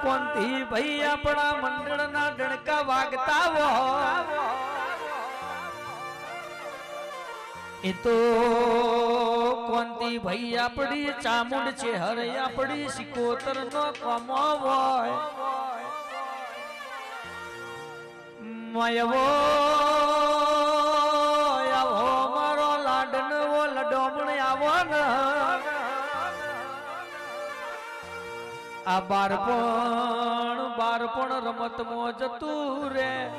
કોંતી ભાઈ આપણા મંડળના ડણકા વાગતા હો એ તો કોંતી ભાઈ આપણી ચામુંડ છે હરે આપણી સિકોતર નો કમો હોય મયવો આવો મારો લાડનવો લડોમણ આવો ને આ બારપણ રમતમાં જતું રે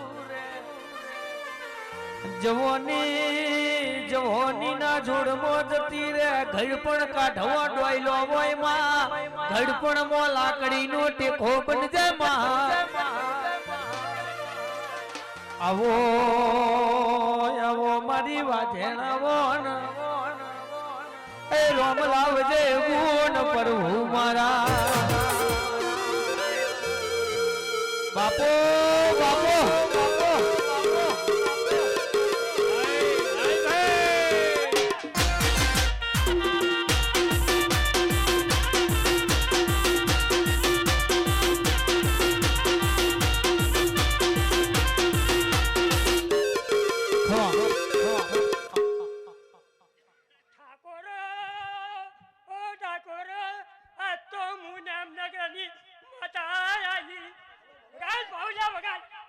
જવાની ના જોડમાં જતી રે ઘડપણ કાઢવા ડોયલો હોય માં ઘડપણ માં લાકડી નો ટેકો બનજે માં આવો આવો મારી વાજેણાવો એ રોમ લાવજે ગુણ પ્રભુ મારા બાપો બાપો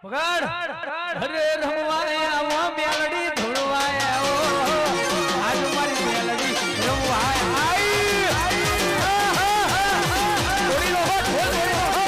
બગાડ અરે રમવાય આવો મેલડી ધોળવાય આવો આજ મારી મેલડી રમવાય થોડી રોહો થોડી રોહો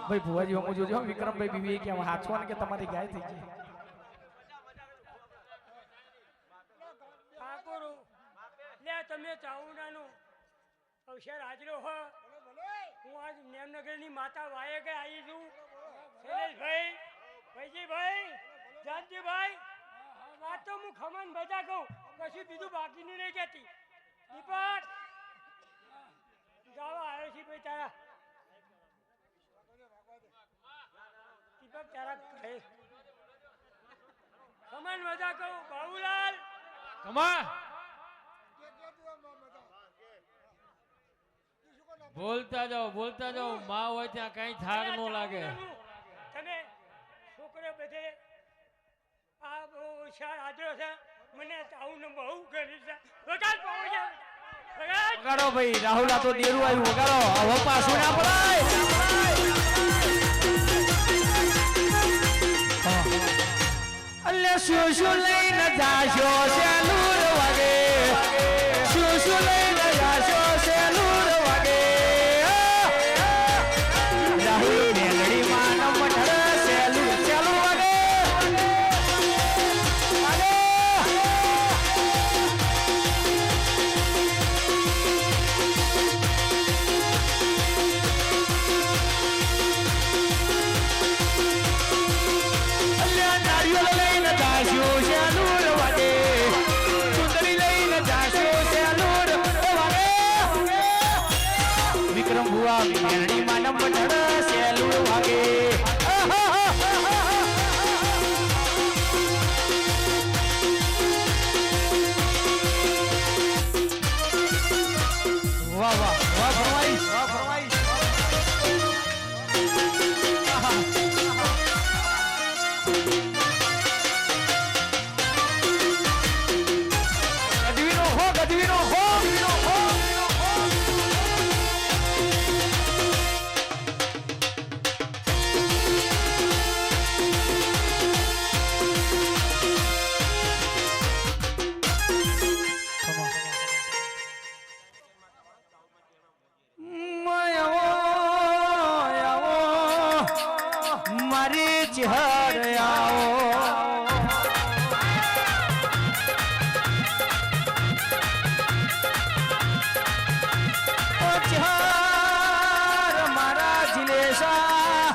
ભાઈ ભુવાજી હું જોજો વિક્રમભાઈ બીવી કે હાચવાન કે તમારી ગાય થઈ ગઈ ઠાકોર લે તમે ચાઉડાનો અવસર હાજરો હો હું આજ નેમનગરની માતા વાયે કે આવી છું શૈલેષભાઈ ભાઈજીભાઈ જાનજીભાઈ આ તો હું ખમણ બજા કહું કશું બીજું બાકીનું નહીં કહેતી દીપક જાવા આવ્યો છે ભાઈ તારા દીપક તારા કહે ખમણ મજા કહું બાબુલાલ કમા બોલતા જાઓ માં હોય ત્યાં કઈ થાક ન લાગે તમે છોકરો બધે આ બહુ હોશિયાર હાજરો છે મને આવું બહુ ગરી છે વગાડ વગાડો ભાઈ રાહુલ આ તો દેરું આવ્યું વગાડો હવે પાછું ના પડાય અલ્લે શું લઈને જાશો સેલુર વાગે શું લઈને જાશો સેલુર વાગે રાહુલ મેલડી માં મઠ સેલુર ચાલુ વાગે વિક્રમ ભુવા મેલડી માં મઠ સેલુર વાગે વાહ વાહ વાહ ફરમાઈ વાહ ફરમાઈ ગજવીનો હો ચહેર આવો મારા જિલેશા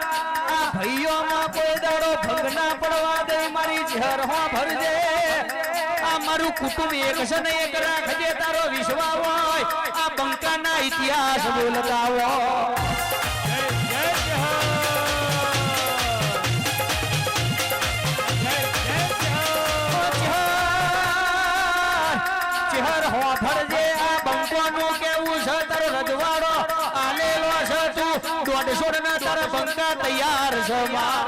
આ ભાઈઓમાં કોઈ દાડો ભંગ ના પડવા દે મારી ઝેર હો ભરજે આ મારું કુટુંબ એક છે ને એક રાખજે તારો વિશ્વા હોય આ બંકાના ઇતિહાસ બોલતા હોય ચહેર હો ભરજે આ બંકોનું કેવું છે તારો રજવાડો આલેલો છે તું 150 ના તારા બંકા તૈયાર છે માર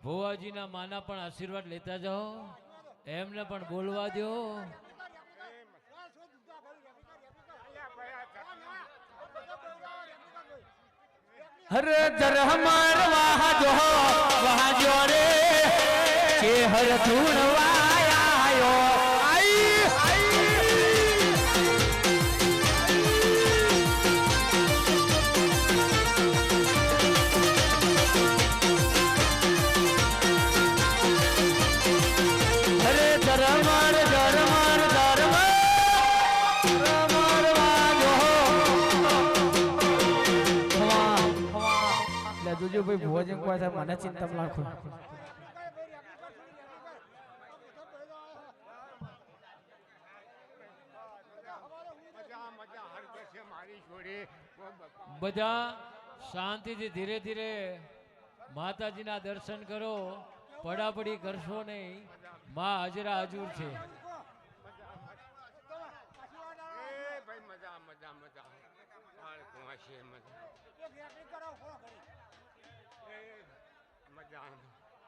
ભુવાજીના માના પણ આશીર્વાદ લેતા જાઓ એમને પણ બોલવા દો હર ધરહમાર વાહજો રે કે હર ધૂણવાયો જોજો ભાઈ ભુવાજી કોઈ થાય મને ચિંતા નાખો બધા શાંતિથી ધીરે ધીરે માતાજીના દર્શન કરો પડાપડી કરશો નહીં માં હાજરા હજુર છે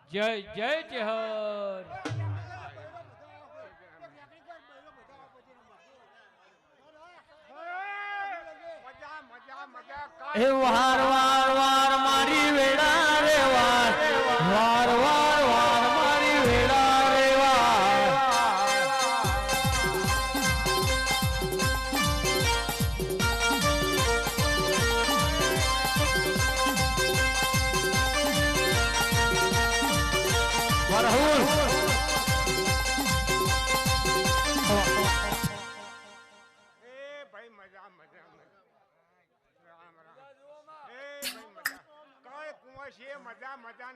જય જય ચેહર એ વાર વાર વાર મારી વેળા રે વાર વાર વાર વાર મારી વેળા રે વાર રાહુલ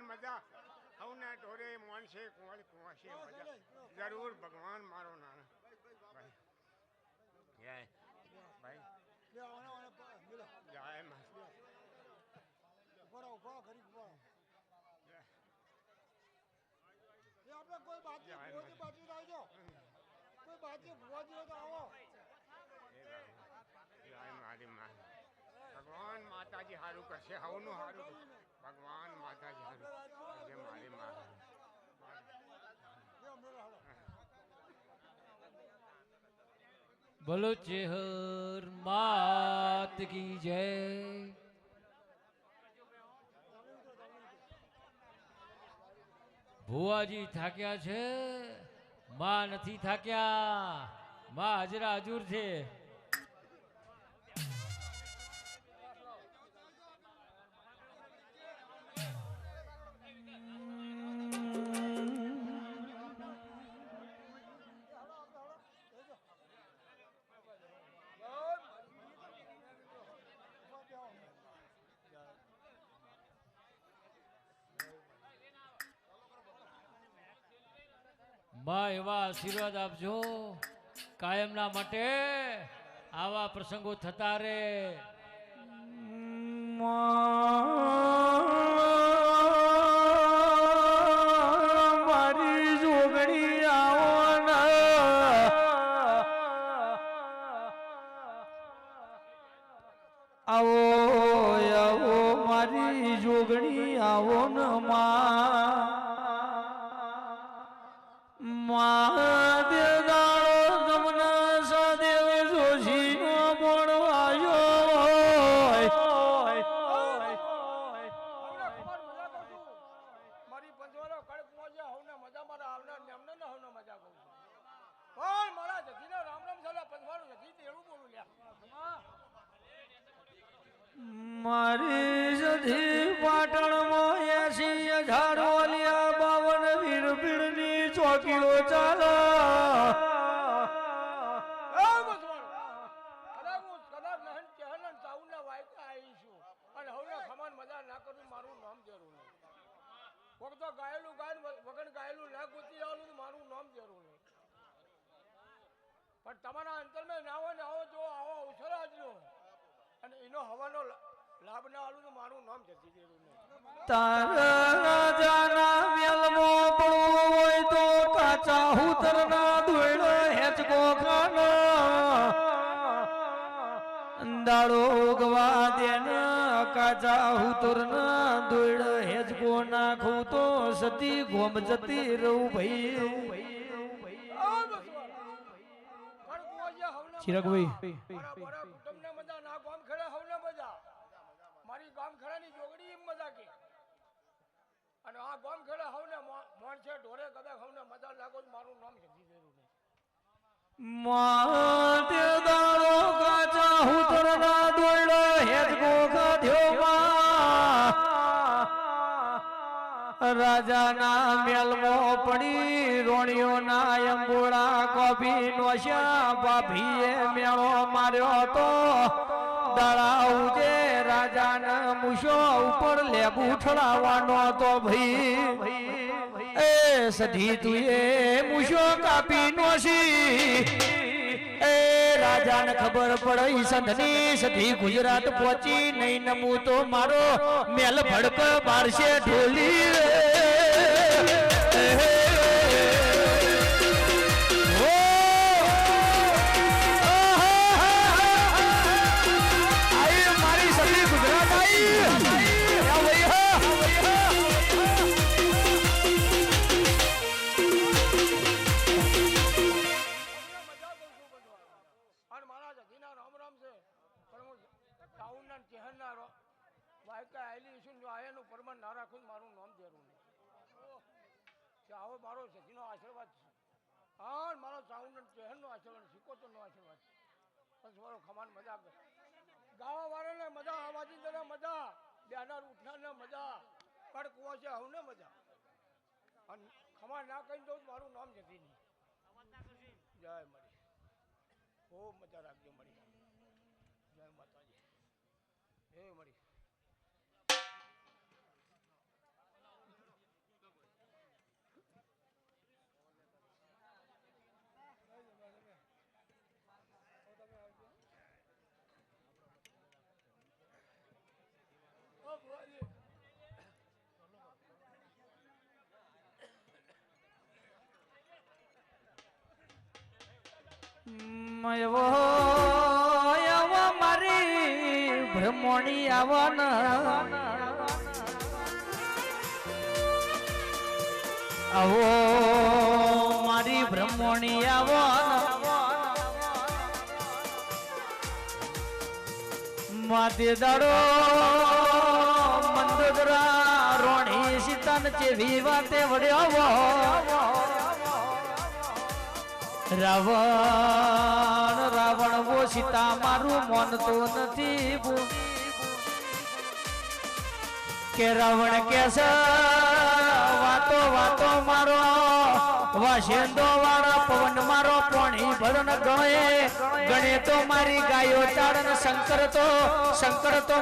મજા હવના ઢોરે મોનશે કુંવર કુંવશે મજા જરૂર ભગવાન મારો નાના ભાઈ જય ભાઈ જય માં ભગવાન માતાજી હારું કરશે હવનું હારું ભગવાન માતાજી હારું કરશે મારી માં બોલો ચેહર માત કી જય ભુવાજી થાક્યા છે માં નથી થાક્યા માં હાજરા હજુર છે માં એવા આશીર્વાદ આપજો કાયમના માટે આવા પ્રસંગો થતા રહે મારી જોગણી આવો આવો આવો મારી જોગણી આવો ને મહાદેવ દાડો તમને સદેવ જોશી નો મળવાયો મારી સધી પાટણમાં 80,000 ઓલિયા 52 વીર પીરની ચોકીઓ ચાલે પણ તમારા અંતરમાં ના હોય ને આવો જો આવો અવસર આજનો અને એનો હવાનો લાભ ના આલું તો મારું નામ જતી દેવું નહીં. તારા જાના મેલમો પડવો હોય તો કાચા હુતરના દોયડો હેચકો ખાનો દાડો ગવા દેન કાચા હુતરના દોયડો હેચકો નાખું તો સતી ગોમ જતી રહું ભાઈ. ચિરાગભાઈ કુટુંબને મજા ના ગામ ખેડે હવને મજા મારી ગામ ખેડાની જોગડી એમ મજા કે અને આ ગામ ખેડે હવને મોણ છે ઢોરે કદાચ હવને મજા લાગો મારું નામ જતી દેવું નહીં. માતે દાડો કાચા હુતરના દોયડો હેચકો ખાધ્યો માં રાજાના મેલમાં પડી રોણીઓના અંબોડા કોફી નોશ્યા ભાભીએ મેળો માર્યો તો દાડા ઉજે રાજાના મુશો ઉપર લેબુ ઠળાવવાનો તો ભાઈ એ સધી તું એ મુશો કાપી નોશી એ રાજાને ખબર પડી સંધની સધી ગુજરાત પહોંચી નહીં નમું તો મારો મેલ ભડક બારશે ઢોલી મારી સધી ગુજરાત આવી મારું નામ જરૂર નહીં આવો મારો સજીનો આશીર્વાદ છે. હા મારો સાઉન્ડ ચહેરનો આશીર્વાદ સિકોતરનો આશીર્વાદ બસ મારો ખમાન મજા કરે ગાવા વાળાને મજા આવાજી દે મજા બેનાર ઉઠનારને મજા કડકુવા છે હવને મજા અને ખમાન ના કહી દઉં મારું નામ જતી નહીં. જય મળી ખૂબ મજા રાખજો મળી. જય માતાજી. હે મળી. મારી બ્રહ્મણી આવન આવો મારી બ્રહ્મણી આવન માતે દાડો મંદોદરા રોણી સીતાન ચેવી વાતે વડ્યો રાવણ રાવણ વો સીતા મારું માનતો નથી કે રાવણ કેસે વાતો વાતો મારો વાસેંદો વાળા પવન મારો પોણી ભરણ ગણે તો મારી ગાયો ચારણ શંકર તો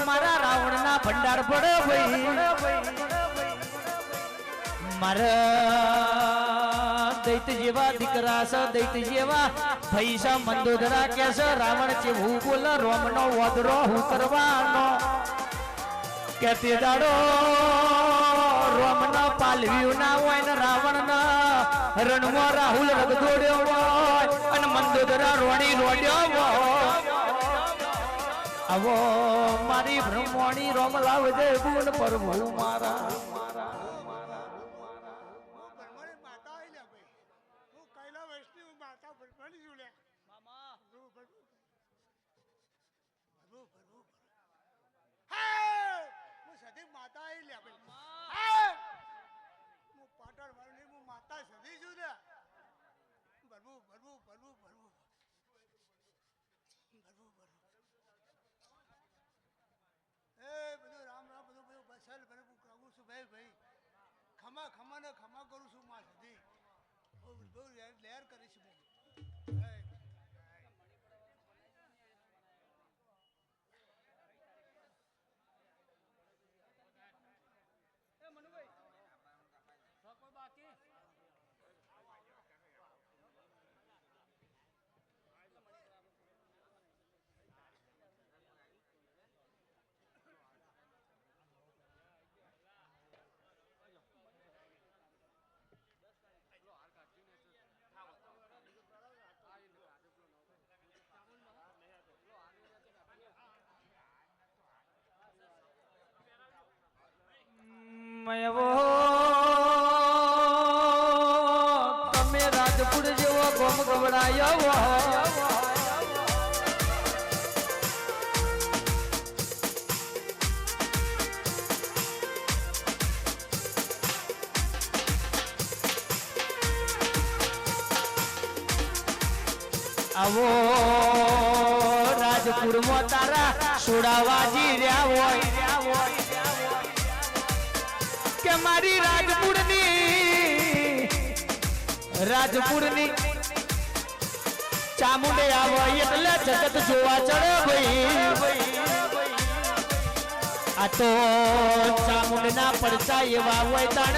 મારા રાવણ ના ભંડાર પડે ભાઈ મારા દૈત જેવા દીકરા છે દૈત જેવા પૈસા મંદોદરા કે છે રાવણ જેવું બોલ રોમ નો વધરો હું કરવાનો કે તે દાડો રોમ ના પાલવ્યું ના હોય ને રાવણ ના રણમાં રાહુલ રગ દોડ્યો હોય અને મંદોદરા રોણી રોડ્યો હોય આવો મારી બ્રહ્મણી રોમ લાવજે ગુણ પ્રભુ મારા ખમા ખમાને ખમા કરું છું માં સુધી બહુ લહેર કરીશ હું હે. એવો તમે રાજપુર જેવો ગોમ ગવડાયો આવો રાજપુરમાં તારા સુડાવાજી રહ્યા હોય કે મારી રાજપુરની ચામુંડે આવે એટલે જગત જોવા ચડે ભાઈ આ તો ચામુંડના પડતા એવા હોય તાણ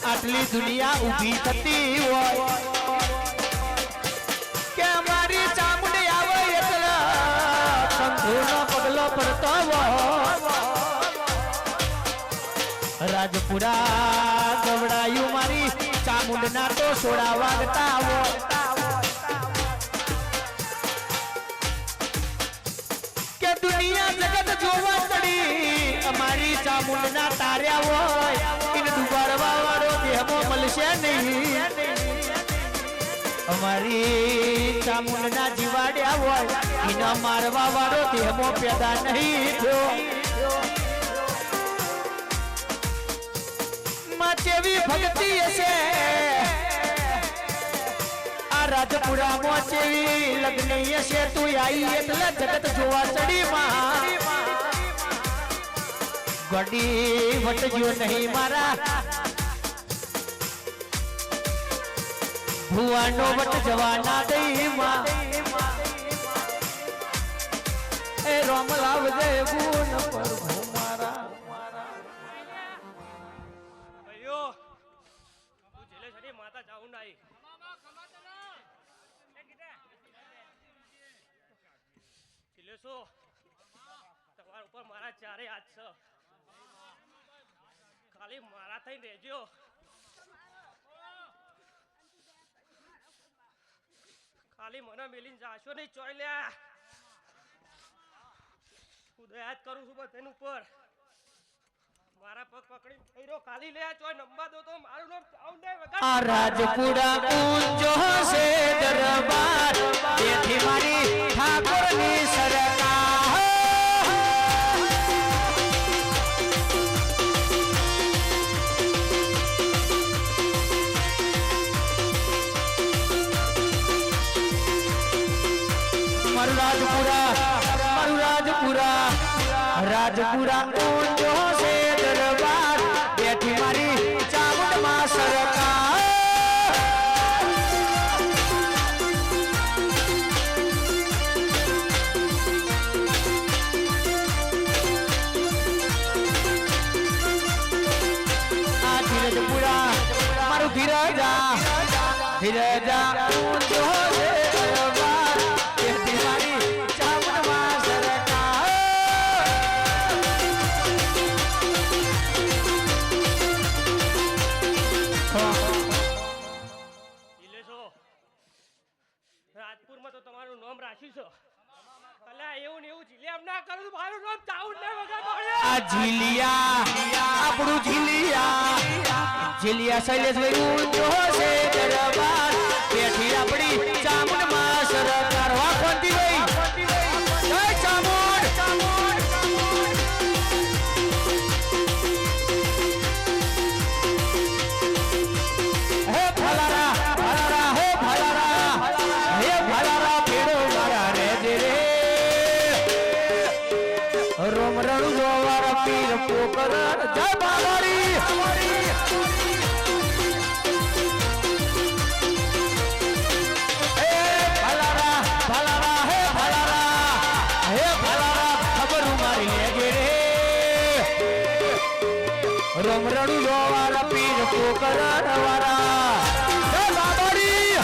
આટલી દુનિયા ઊભી થતી હોય કે મારી ચામુંડે આવે એટલે સંધુનો પગલો પડતો હોય રાજપુરા ગવડાયું મારી ચામુંડના તો સોડા વાગતા કે દુનિયા જગત જોવા ચડી અમારી ચામુંડના તાર્યા હોય એને ડુબાડવા વાળો દેહમાં મળશે નહીં અમારી ચામુંડના જીવાડ્યા હોય એને મારવા વાળો દેહમાં પેદા નહીં થયો ચેવી ભક્તિ હશે આ રાજપુરામાં ચેવી લગ્ની હશે તું આઈ એટલે જગત જોવા ચડી માં ગડી વટજો નહીં મારા ભુવાનો વટ જવાના દઈ માં એ રોમ લાવજે ગુણ પર મારા માતા જાઉં નાઈ તમારા ઉપર મારા ચારે હાથ છે ખાલી મારા થઈ રહેજો ખાલી મને મેલીને જાશો નહીં ચોય લ્યા હું દયા જ કરું છું બધાની ઉપર મારા પગ પકડી ફેરો ખાલી લે ચોય નંબર દો તો મારું નામ ચાઉં દે વગર આ રાજપુરા ઊંચો છે દરબાર તેથી મારી ઠાકોરની સરકાર રાજપુરા ઊંચો છે દરબાર બેઠી મારી ચામુંડમાં સરકાર આ ધીરજપુરા મારું ધીરજા ઊંચો છે દરબાર બેઠી મારી ચામુંડમાં સરકાર રાજપુરમાં તો તમારું નામ રાખ્યું છે કલા એવું ને એવું જીલિયા ના કરું મારું નામ ચાઉં ને વગર આ જીલિયા આપણું જીલિયા શૈલેષભાઈ ઊંચો છે દરબાર બેઠી આપણી ચામુંડમાં સરકાર વાહ કોંતીભાઈ જય ચામુંડ હે ભલારા હે ભલારા ભેડો મારા રે રે રોમ રણુ જોવાર પીર પોકર જય બાવાડી ભમરણું વાળા પીર કોકરણ વાળા જય બાબાડી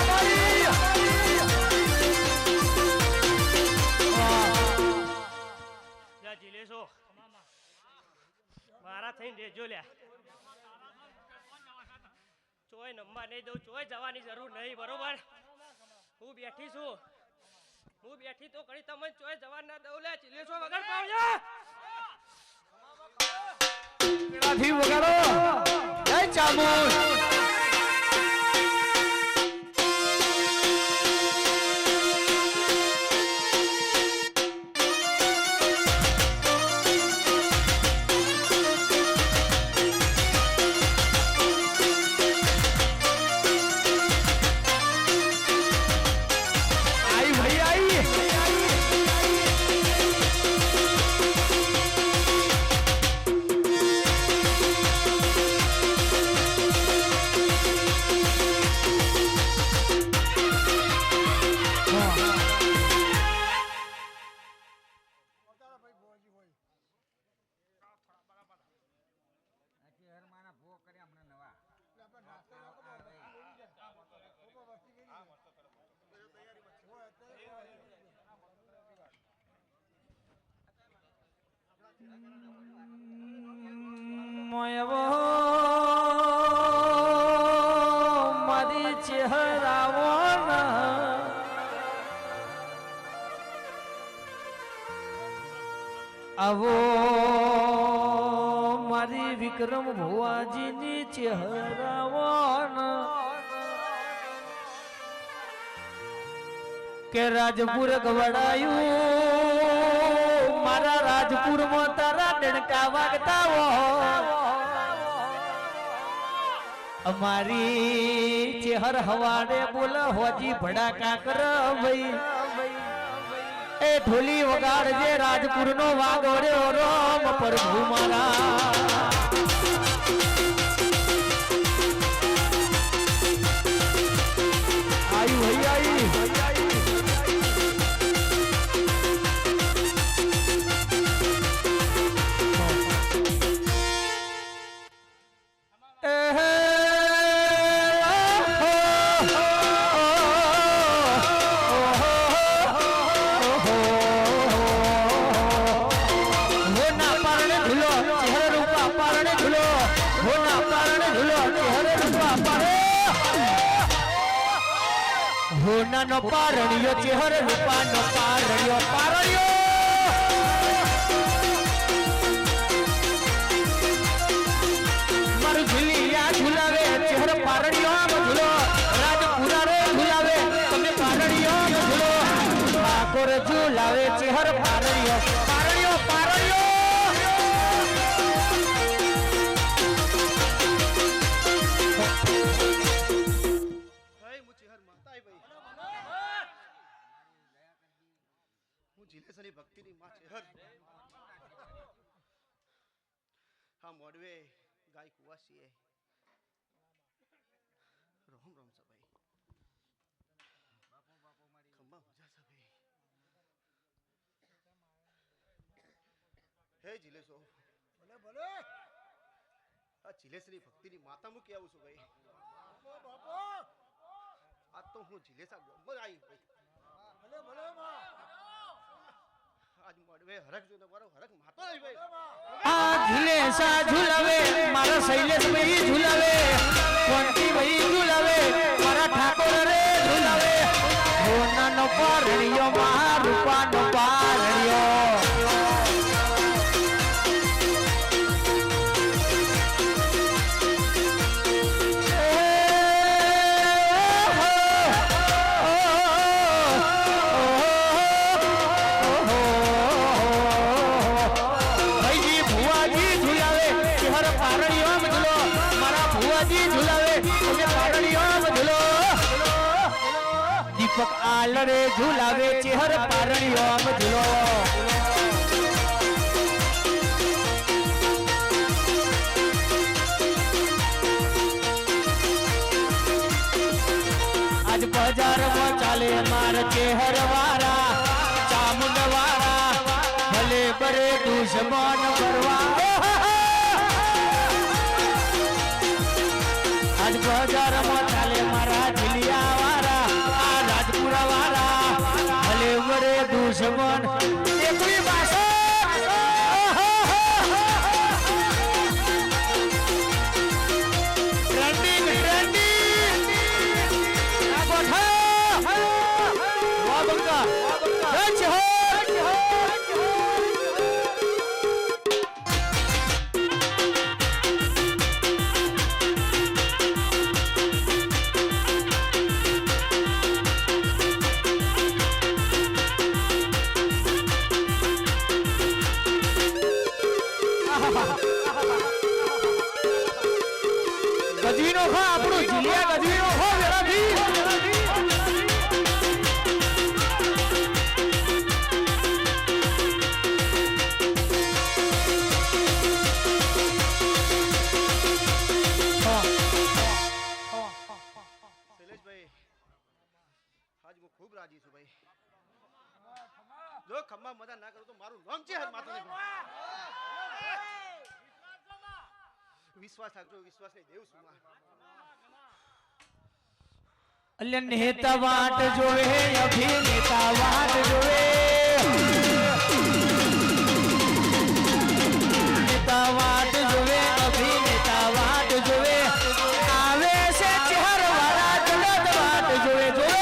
લ્યા જીલેશો મારા થઈને રેજો લ્યા ચોય નંબર નહીં દઉં ચોય જવાની જરૂર નહીં બરોબર હું બેઠી છું હું બેઠી તો કરી તમને ચોય જવા ના દઉં લે જીલેશો વગર પાવજો પેલાથી વગાડો જય ચામુંડ મારી ચહેરાવાના આવો મારી વિક્રમ ભુવાજીની ચહેરાવાના કે રાજપુર ગવડાયું મારા રાજપુરમાં તારા ડણકા વાગતા હો અમારી ચેહર હવાડે બોલ હોજી ભડાકા કર ભાઈ એ ઢોલી વગાડજે રાજપુરનો વાગોડ્યો રોમ પ્રભુ મારા આયુ ભૈયા હોનાનો પારણિયો ચહેર રૂપાનો પારણિયો પારણિયો મારું ઝુલિયા ઝુલાવે ચહેર પારણિયો ઝુલો રાજપુરા રે ઝુલાવે તમે પારણિયો ઝુલો ઠાકોર ઝુલાવે ચહેર પારણિયો પારણિયો પારણિયો જીલેશની ભક્તિની માં ચેહર હા મોડવે ગાય કુવાસીએ રોમ રોમ સભાઈ ખંભા મજા સભાઈ હે જીલેશો ભલે ભલે આ જીલેશની ભક્તિની માતા હું કે આવું છું ભાઈ બાપો આ તો હું જીલેશા ગોબર આવી ભાઈ ભલે ભલે માં આજ મોડવે હરખ જોને મારો હરખ માતો આવી ભાઈ આ ઝુલેસા ઝુલાવે મારા શૈલેષ ભાઈ ઝુલાવે કોંતી ભાઈ ઝુલાવે મારા ઠાકોર રે ઝુલાવે હોનાનો પારણિયો મહા રૂપાનો પારણિયો દીપક આલરે ઝુલાવે ચેહર પારણિયો આમ ઝુલો આજ બજારમાં ચાલે માર ચેહર વાળા ચામુંડ વાળા ભલે બરે દુશ્મન કરવા વાળા ભલે વરે દુશ્મન એકવી ભાષા ટ્રેન્ડિંગ ટ્રેન્ડિંગ આ ગોઠા વાહ બંકા રચ હો ગજવીનો ખા આપણું જીલિયા ગજવીનો ખો વેરાથી શૈલેષભાઈ આજ હું ખૂબ રાજી છું ભાઈ જો ખમ્મા મજા ના કરું તો મારું નામ છે માથું વિશ્વાસ રાખજો વિશ્વાસ નહીં દેવ છું અલ્ય નેતા વાટ જોવે અભિનેતા વાટ જોવે નેતા વાટ જોવે અભિનેતા વાટ જોવે આવે છે ચહેર વાળા જગત વાટ જોવે જોવે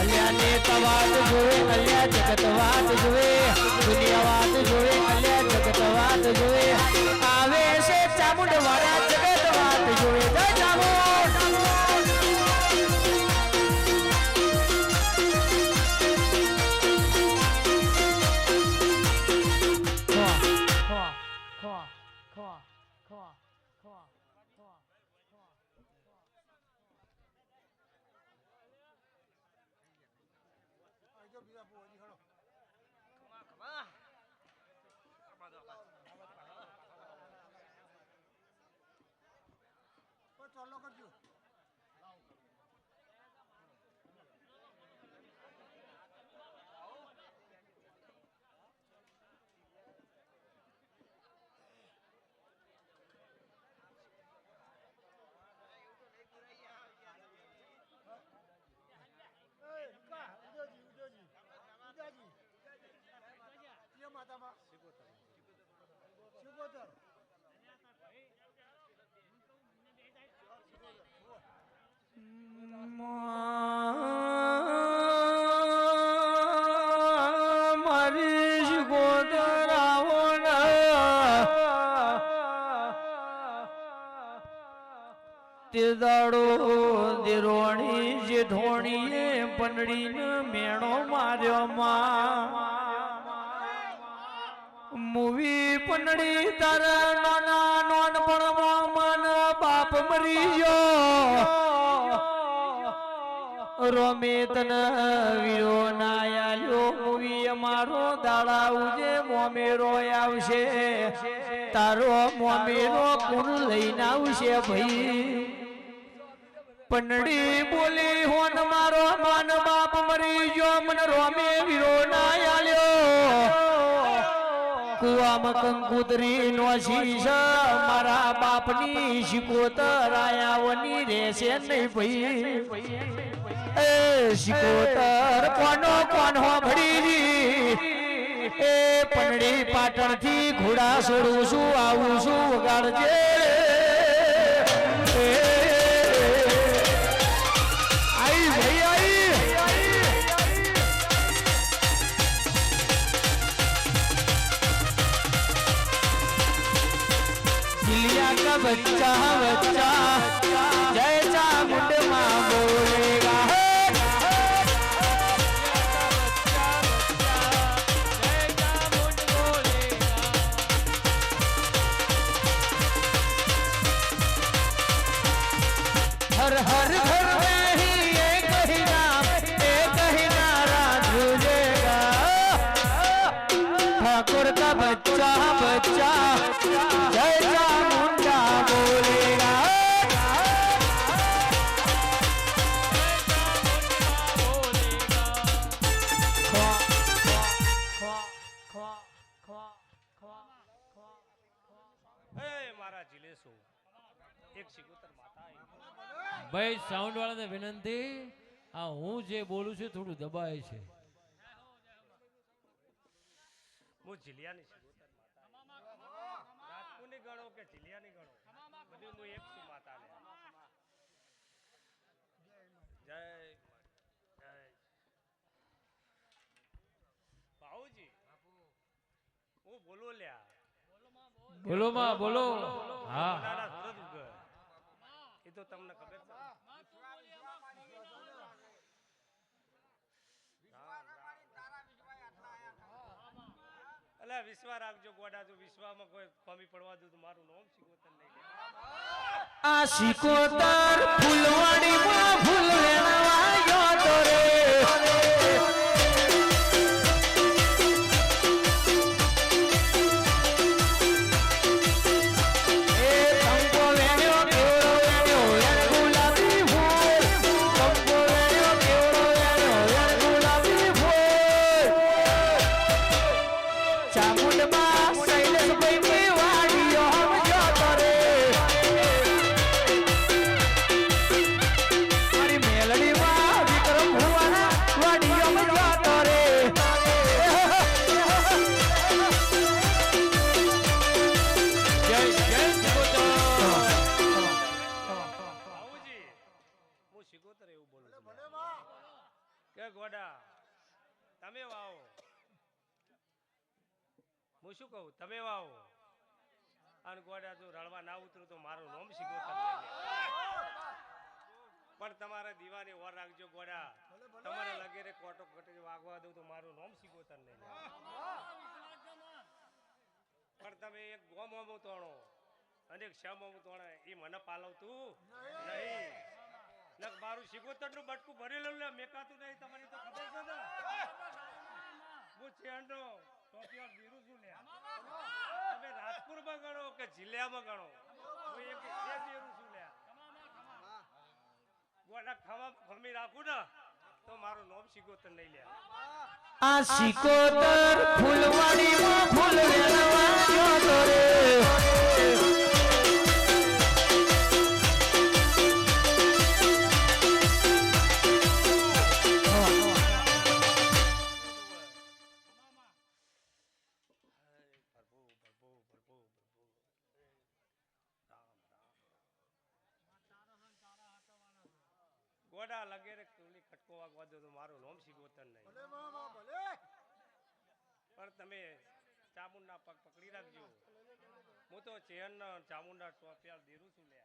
અલ્યા નેતા વાટ જોવે અલ્યા જગત વાટ જોવે દુનિયા વાટ જોવે અલ્યા જગત વાટ જોવે આવે છે ચામુંડ વાળા જગત વાટ જોવે જય ચામુંડ આવજો બીજા બહુ હજી હળો કોઈ ચાલો કરજો માતામાં શિકોતર મારી શિકોતર આવો તે દાડો દેરોણી જે ધોણીએ પનડીને મેણો માર્યો મૂવી પનડી તારા નાના નોનપણમાં મન બાપ મરી ગયો રોમે તન વીરો ના આલ્યો મૂવી અમારો દાડા ઉજે મોમેરો આવશે તારો મોમેરો કોણ લઈને આવશે ભાઈ પનડી બોલી હોન મારો માન બાપ મરી ગયો મન રોમે વીરો ના આલ્યો કુવામાં કંકુતરી નો શીશ મારા બાપની શિકોતર આયાવની રહેશે નહીં ભાઈ એ શિકોતર કોનો કોનો ભડી એ પનડી પાટણ થી ઘોડા છોડું છું આવું છું વગાડજે આઈ ભાઈ આઈ दिलिया का बच्चा बच्चा जय चामुंड माँ बोलेगा हर हर घर में ही एक ही नारा गूंजेगा ठाकुर का बच्चा बच्चा जय चामुंडा बोलेगा એ મારા જીલેશો એક સિકોતર માતા આવી. ભાઈ સાઉન્ડ વાળાને વિનંતી, આ હું જે બોલું છું થોડું દબાય છે. હું જિલ્લાની સિકોતર માતા રાજપુરની ગણો કે જિલ્લાની ગણો બધું હું એક છું માતા લે. જય જય ભાઉજી હું બોલો લ્યા. બોલો માં બોલો. હા નાના સુરત ઉગર. એ તો તમને ખબર છે. અલા વિશ્વા રાખજો ગોડા, જો વિશ્વામાં કોઈ કમી પડવા દઉં તો મારું નામ સિકોતર નહીં લે. આ સિકોતર ફૂલવાડીમાં ફૂલ વેણવા ગયો તો રે તમે વાવો. હું શું કહું, તમે વાવો અને ગોડા જો રળવા ના ઉતરું તો મારું નામ સિકોતર નહીં લે. પણ તમારા દીવાની ઓર રાખજો ગોડા, તમારે લગેરે કોટો કટરી વાગવા દઉં તો મારું નામ સિકોતર નહીં લે. પણ તમે એક ગોમ હોમું તોણો અને એક શમ હોમું તોણે એ મને પાલવતું નહીં. મારું સિકોતર નું બટકું ભરેલું લે મેકાતું નહીં. તમારી તો ખબર છે ને હું છેંડો ટોપિયા દીરું છું લે. તમે રાજપુરમાં ગણો કે જિલ્લામાં ગણો હું એક દીરું છું લે. ગોડા ખાવા ખમી રાખું ને તો મારું નામ સિકોતર નહીં લે. આ સિકોતર ફૂલવાડીમાં ફૂલ વેણવા ગયો તો રે ગોડા લગેરે કોલી ખટકો વાગવા દો તો મારું નામ સિકોતર નહીં. પણ તમે ચામુંડના પગ પકડી રાખજો. હું તો ચેન ચામુંડા ટોપિયા દેરું છું લે.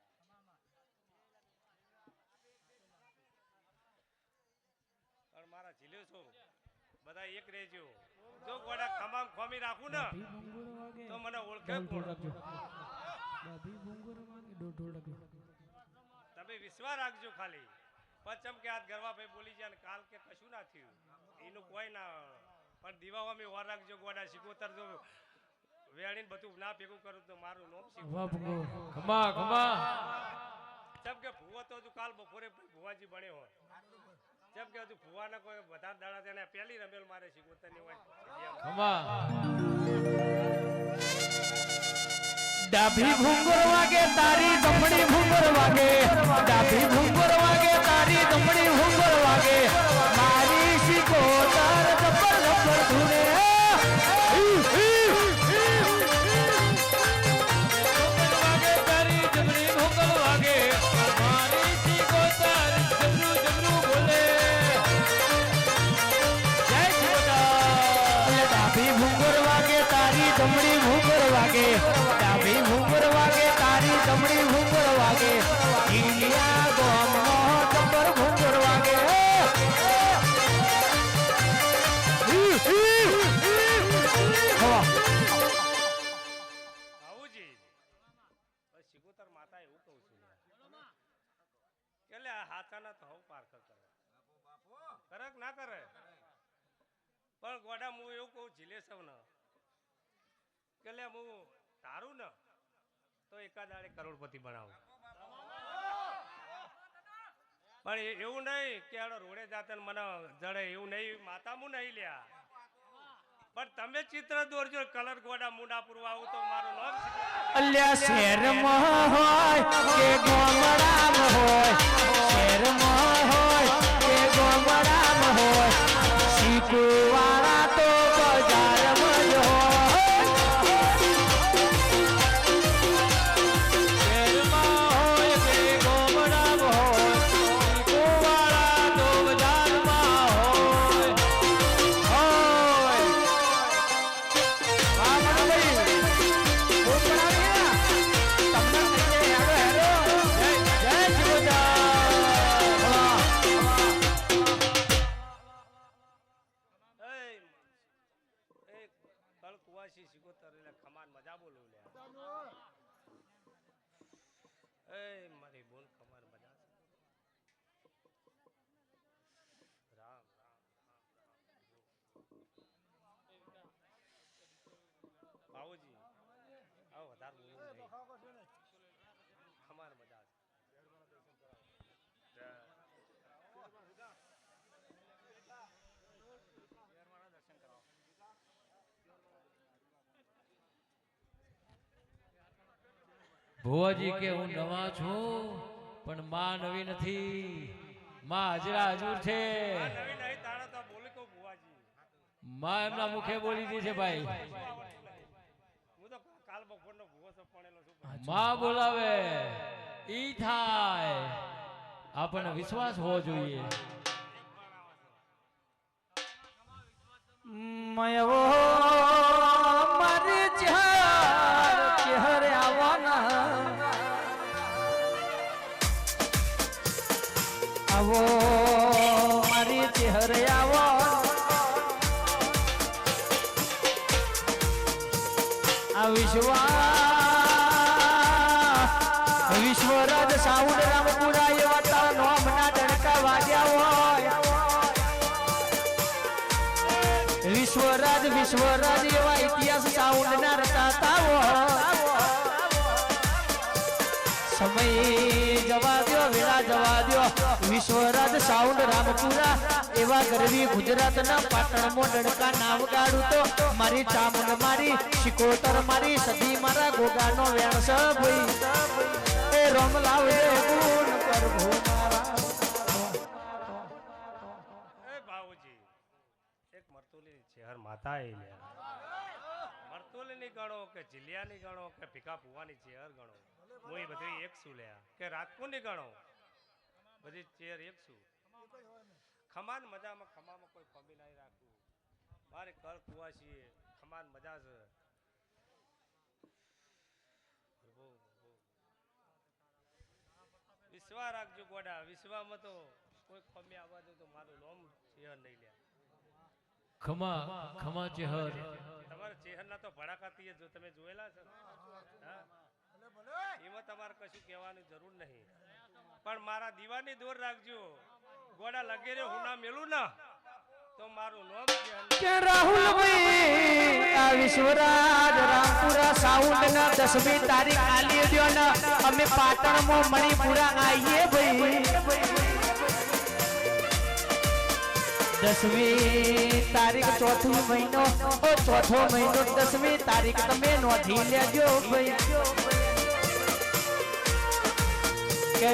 પણ મારા ઝીલ્યો છો બધા એક રહેજો. જો ગોડા ખમામ ખોમી રાખું ને તો મને ઓળખે કોણ. તમે વિશ્વાસ રાખજો ખાલી. પચમ કે આજ ગરવા ભાઈ બોલી જાય ને કાલ કે કશું ના થયું એનું કોઈ ના. પણ દીવામાં વાર રાખજો ગોડા. સિકોતર જો વેણીને બધું ના ભેગું કરું તો મારું નામ સિકોતર. ખમા ખમા. જેમ કે ભુવો તો હજુ કાલ બપોરે ભુવાજી બને હોય. જેમ કે હજુ ભુવાના કોઈ વધારે દાડા તેને પહેલી રમેલ મારે સિકોતર ની હોય. ખમા. ડાભી ભૂંગર વાગે તારી દમડી ભૂંગર વાગે, ડાભી ભૂંગર વાગે તારી દમડી ભૂંગર વાગે, મારી સિકોતર જબર જબર ધૂણે. વાગે તારી જમણી ભૂંગર વાગે, મારી સિકોતર જબરું જબરું બોલે. જય સિકોતર. ડાભી ભૂંગર વાગે તારી દમડી ભૂંગર વાગે, ડાભી ભૂંગર વાગે તારી દમડી ભૂંગર વાગે, ઈલિયા ગોમનો જબર ભૂંગર વાગે. આવુજી સિકોતર માતા એવું કહું છું એટલે હાથાના તો હવ પારખ કરે કરે ના કરે. પણ ગોડા હું એવું કહું ઝીલે સૌ ને કે લે હું તારું ને તો એકાદાડે કરોડપતિ બનાવું. પણ એવું નહીં કે આડો રોડે જાતે મને જડે એવું નહીં. માતા હું નહીં લ્યા. પણ તમે ચિત્ર દોરજો કલર ગોડા મુંડા પૂરવા આવું તો મારું નામ અલ્યા શહેરમાં હોય કે ભુવાજી કે હું નવા છું પણ માં નવી નથી, માં હાજરા હજુર છે. નવી નહીં તારા તો બોલે કહું ભુવાજી. માં એમના મુખે બોલી દી છે ભાઈ. હું તો કાલ બપોરનો ભુવો છો ભણેલો છું. માં બોલાવે ઈ થાય, આપણને વિશ્વાસ હોવો જોઈએ. મયવો મારી ચહેરે આવવાના આવો મારી ચહેરે આવો આ વિશ્વરાજ સાઉન્ડ રામપુરા એવા તારા નોમના ડણકા વાગ્યા હોય. વિશ્વરાજ એવા ઇતિહાસ સાઉન્ડ ના રતાતા હોય. સમય જવા દો, વેળા જવા દો. વિશ્વરાજ સાઉન્ડ રામપુરા એવા ગરવી ગુજરાતના પાટણમાં ડણકા નામ ગાડું તો મારી ચામુંડ મારી શિકોતર મારી સદી મારા ગોગાનો વેણસ ભાઈ એ રમ લાવે ગુણ પ્રભુ મારા. એ બાબુજી એક મરતુલી ચહેર માતા એ લે. મરતુલી ની ગણો કે જિલ્યા ની ગણો કે ભીખા ભુવાની ચહેર ગણો, હું એ બધી એક શું લે. કે રાજપુર ની ગણો બધી ચેર એક શું. ખમાન મજામાં ખમામાં કોઈ કમી નહીં રાખવું. મારે કર કુવા છીએ ખમાન મજા છે. વિશ્વા રાખજો ગોડા, વિશ્વામાં તો કોઈ કમી આવવા દે તો મારું નામ ચેહર નહીં લે. ખમા ખમા ચેહર. તમારા ચેહરના તો ભડાકાતી જો તમે જોયેલા છે હા, એમાં તમારે કશું કહેવાની જરૂર નહીં. પણ મારા દીવાની દોર રાખજો ગોડા લગેરે હું ના મેલું ના તો મારું નામ કે રાહુલભાઈ આ વિશ્વરાજ રામપુરા સાઉન્ડ ના 10મી તારીખ આલી દ્યો ને અમે પાટણમાં મણિપુરા આવીએ ભાઈ. 10મી તારીખ ચોથો મહિનો 10મી તારીખ તમે નોંધી લેજો ભાઈ. કે